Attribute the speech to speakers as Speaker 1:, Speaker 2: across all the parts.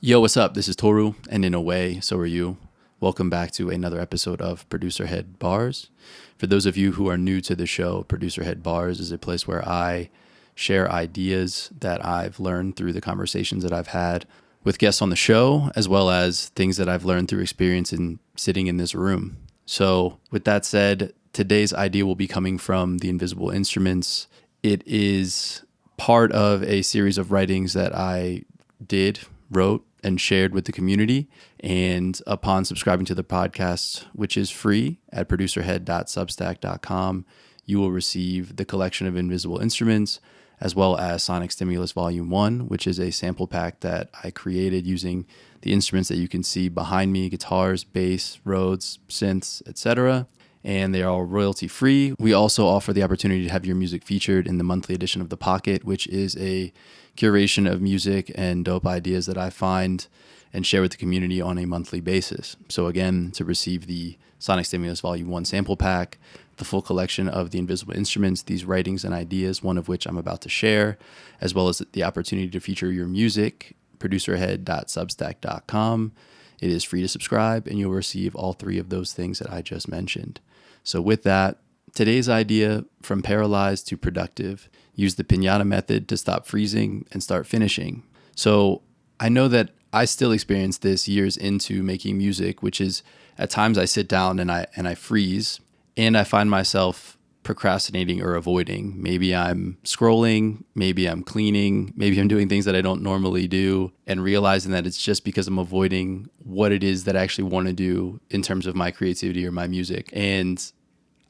Speaker 1: Yo, what's up? This is Toru, and in a way, so are you. Welcome back to another episode of ProducerHead Bars. For those of you who are new to the show, ProducerHead Bars is a place where I share ideas that I've learned through the conversations that I've had with guests on the show, as well as things that I've learned through experience in sitting in this room. So with that said, today's idea will be coming from The Invisible Instruments. It is part of a series of writings that I wrote, and shared with the community. And upon subscribing to the podcast, which is free at producerhead.substack.com, you will receive the collection of Invisible Instruments, as well as Sonic Stimulus Volume 1, which is a sample pack that I created using the instruments that you can see behind me: guitars, bass, Rhodes, synths, etc. And they are all royalty free. We also offer the opportunity to have your music featured in the monthly edition of The Pocket, which is a curation of music and dope ideas that I find and share with the community on a monthly basis. So again, to receive the Sonic Stimulus Volume 1 sample pack, the full collection of the Invisible Instruments, these writings and ideas, one of which I'm about to share, as well as the opportunity to feature your music, producerhead.substack.com. It is free to subscribe, and you'll receive all three of those things that I just mentioned. So with that, today's idea: from paralyzed to productive. Use the Piñata method to stop freezing and start finishing. So I know that I still experience this years into making music, which is at times I sit down and I freeze, and I find myself procrastinating or avoiding. Maybe I'm scrolling, maybe I'm cleaning, maybe I'm doing things that I don't normally do, and realizing that it's just because I'm avoiding what it is that I actually want to do in terms of my creativity or my music. And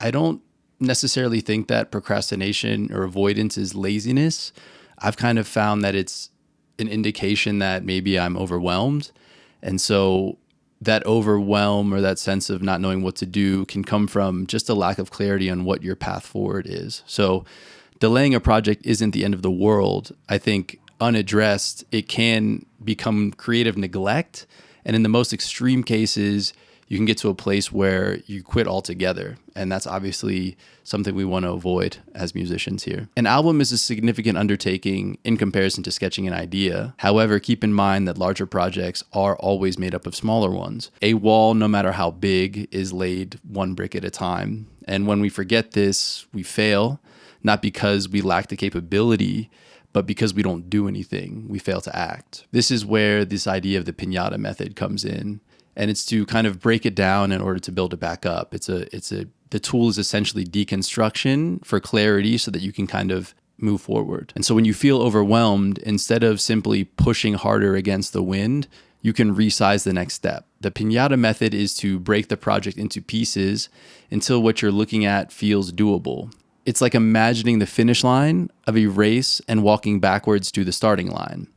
Speaker 1: I don't necessarily think that procrastination or avoidance is laziness. I've kind of found that it's an indication that maybe I'm overwhelmed. And so that overwhelm or that sense of not knowing what to do can come from just a lack of clarity on what your path forward is. So delaying a project isn't the end of the world. I think unaddressed, it can become creative neglect. And in the most extreme cases, you can get to a place where you quit altogether. And that's obviously something we want to avoid as musicians here. An album is a significant undertaking in comparison to sketching an idea. However, keep in mind that larger projects are always made up of smaller ones. A wall, no matter how big, is laid one brick at a time. And when we forget this, we fail, not because we lack the capability, but because we don't do anything. We fail to act. This is where this idea of the Piñata method comes in. And it's to kind of break it down in order to build it back up. The tool is essentially deconstruction for clarity so that you can kind of move forward. And so when you feel overwhelmed, instead of simply pushing harder against the wind, you can resize the next step. The Piñata method is to break the project into pieces until what you're looking at feels doable. It's like imagining the finish line of a race and walking backwards to the starting line.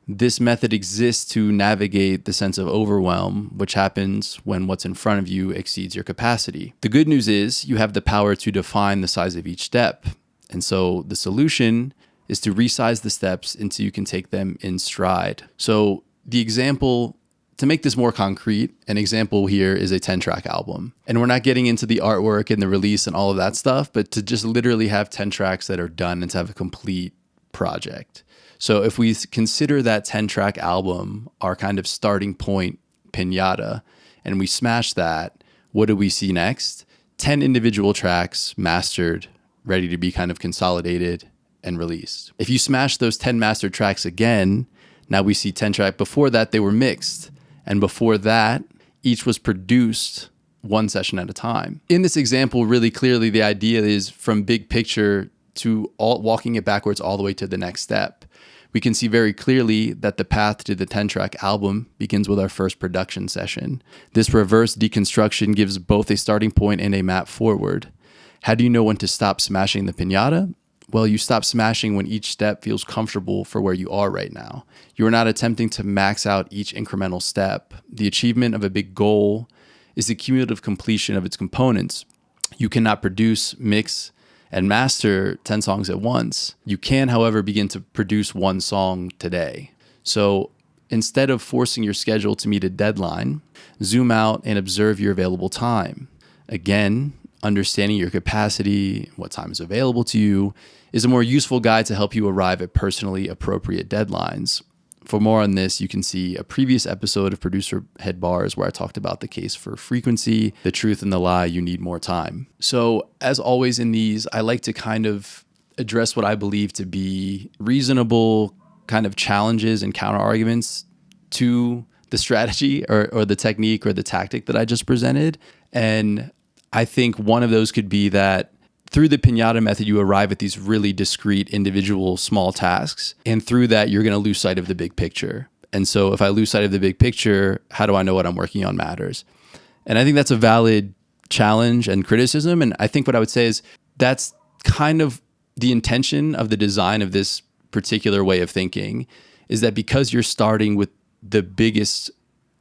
Speaker 1: This method exists to navigate the sense of overwhelm, which happens when what's in front of you exceeds your capacity. The good news is you have the power to define the size of each step. And so the solution is to resize the steps until you can take them in stride. So the example, to make this more concrete, an example here is a 10-track album. And we're not getting into the artwork and the release and all of that stuff, but to just literally have 10 tracks that are done and to have a complete project. So if we consider that 10-track album our kind of starting point Piñata, and we smash that, what do we see next? 10 individual tracks mastered, ready to be kind of consolidated and released. If you smash those 10 mastered tracks again, now we see 10 tracks. Before that, they were mixed. And before that, each was produced one session at a time. In this example, really clearly, the idea is from big picture to walking it backwards all the way to the next step. We can see very clearly that the path to the 10-track album begins with our first production session. This reverse deconstruction gives both a starting point and a map forward. How do you know when to stop smashing the Piñata? Well, you stop smashing when each step feels comfortable for where you are right now. You are not attempting to max out each incremental step. The achievement of a big goal is the cumulative completion of its components. You cannot produce, mix, and master 10 songs at once. You can, however, begin to produce one song today. So instead of forcing your schedule to meet a deadline, zoom out and observe your available time. Again, understanding your capacity, what time is available to you, is a more useful guide to help you arrive at personally appropriate deadlines. For more on this, you can see a previous episode of Producer Head Bars where I talked about the case for frequency, the truth and the lie, you need more time. So as always in these, I like to kind of address what I believe to be reasonable kind of challenges and counter arguments to the strategy or the technique or the tactic that I just presented. And I think one of those could be that through the Piñata method, you arrive at these really discrete, individual, small tasks. And through that, you're going to lose sight of the big picture. And so if I lose sight of the big picture, how do I know what I'm working on matters? And I think that's a valid challenge and criticism. And I think what I would say is that's kind of the intention of the design of this particular way of thinking, is that because you're starting with the biggest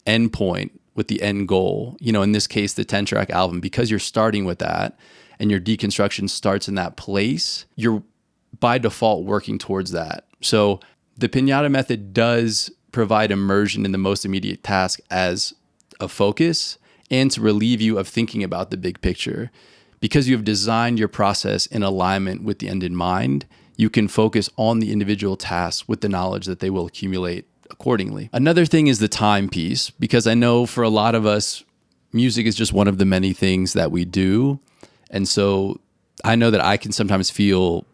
Speaker 1: endpoint, with the end goal, in this case, the 10-track album, because you're starting with that, and your deconstruction starts in that place, you're by default working towards that. So the Piñata method does provide immersion in the most immediate task as a focus and to relieve you of thinking about the big picture. Because you have designed your process in alignment with the end in mind, you can focus on the individual tasks with the knowledge that they will accumulate accordingly. Another thing is the time piece, because I know for a lot of us, music is just one of the many things that we do. And so I know that I can sometimes feel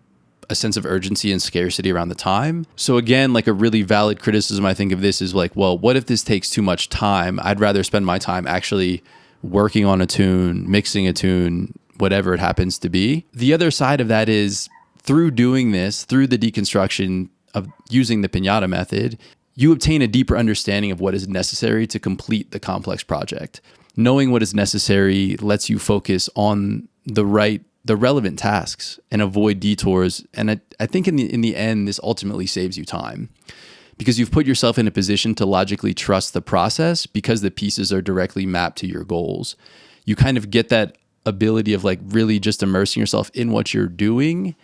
Speaker 1: a sense of urgency and scarcity around the time. So again, like a really valid criticism I think of this is like, well, what if this takes too much time? I'd rather spend my time actually working on a tune, mixing a tune, whatever it happens to be. The other side of that is through doing this, through the deconstruction of using the Piñata method, you obtain a deeper understanding of what is necessary to complete the complex project. Knowing what is necessary lets you focus on the relevant tasks and avoid detours. And I think in the end, this ultimately saves you time because you've put yourself in a position to logically trust the process because the pieces are directly mapped to your goals. You kind of get that ability of like really just immersing yourself in what you're doing,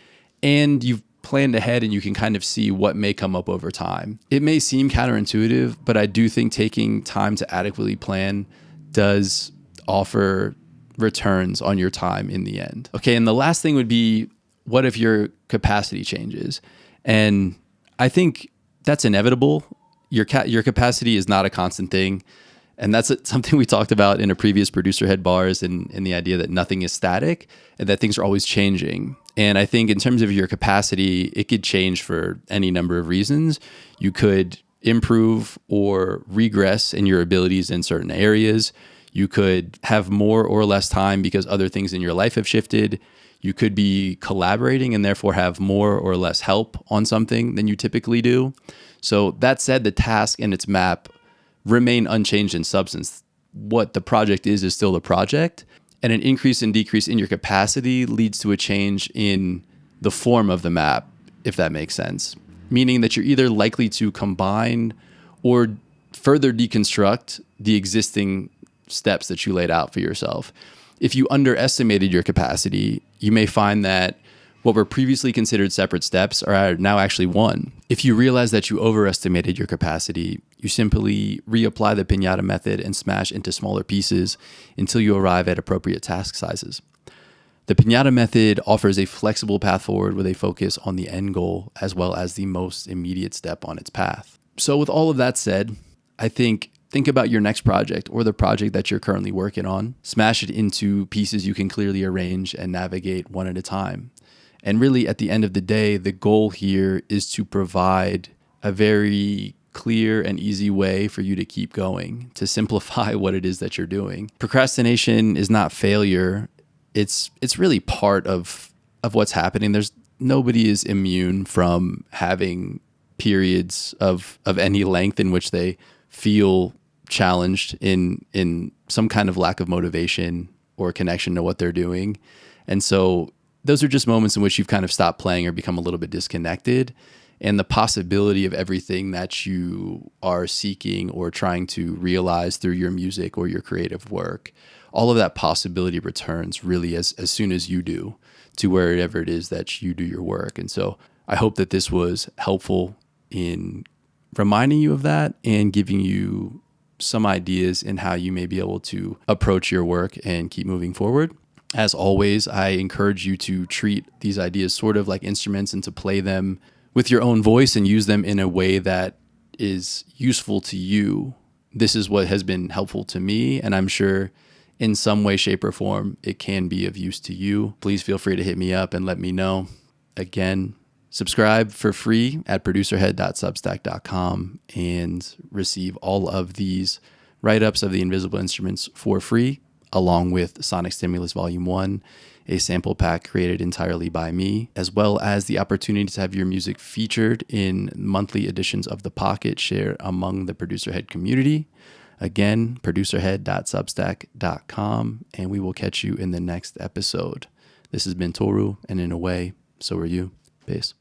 Speaker 1: and you've planned ahead and you can kind of see what may come up over time. It may seem counterintuitive, but I do think taking time to adequately plan does offer returns on your time in the end. Okay, and the last thing would be, what if your capacity changes? And I think that's inevitable. Your capacity is not a constant thing. And that's something we talked about in a previous Producer Head Bars, and the idea that nothing is static and that things are always changing. And I think in terms of your capacity, it could change for any number of reasons. You could improve or regress in your abilities in certain areas. You could have more or less time because other things in your life have shifted. You could be collaborating and therefore have more or less help on something than you typically do. So that said, the task and its map remain unchanged in substance. What the project is still the project. And an increase and decrease in your capacity leads to a change in the form of the map, if that makes sense. Meaning that you're either likely to combine or further deconstruct the existing steps that you laid out for yourself. If you underestimated your capacity, you may find that what were previously considered separate steps are now actually one. If you realize that you overestimated your capacity, you simply reapply the Piñata method and smash into smaller pieces until you arrive at appropriate task sizes. The Piñata method offers a flexible path forward with a focus on the end goal as well as the most immediate step on its path. So with all of that said, I think about your next project or the project that you're currently working on. Smash it into pieces you can clearly arrange and navigate one at a time. And really, at the end of the day, the goal here is to provide a very clear and easy way for you to keep going, to simplify what it is that you're doing. Procrastination is not failure. It's really part of what's happening. Nobody is immune from having periods of any length in which they feel challenged in some kind of lack of motivation or connection to what they're doing. And so those are just moments in which you've kind of stopped playing or become a little bit disconnected. And the possibility of everything that you are seeking or trying to realize through your music or your creative work, all of that possibility returns really as soon as you do to wherever it is that you do your work. And so I hope that this was helpful in reminding you of that and giving you some ideas in how you may be able to approach your work and keep moving forward. As always, I encourage you to treat these ideas sort of like instruments and to play them with your own voice and use them in a way that is useful to you, this is what has been helpful to me. And I'm sure in some way, shape, or form, it can be of use to you. Please feel free to hit me up and let me know. Again, subscribe for free at producerhead.substack.com and receive all of these write-ups of the invisible instruments for free, along with Sonic Stimulus Volume 1, a sample pack created entirely by me, as well as the opportunity to have your music featured in monthly editions of The Pocket shared among the ProducerHead community. Again, producerhead.substack.com, and we will catch you in the next episode. This has been Toru, and in a way, so are you. Peace.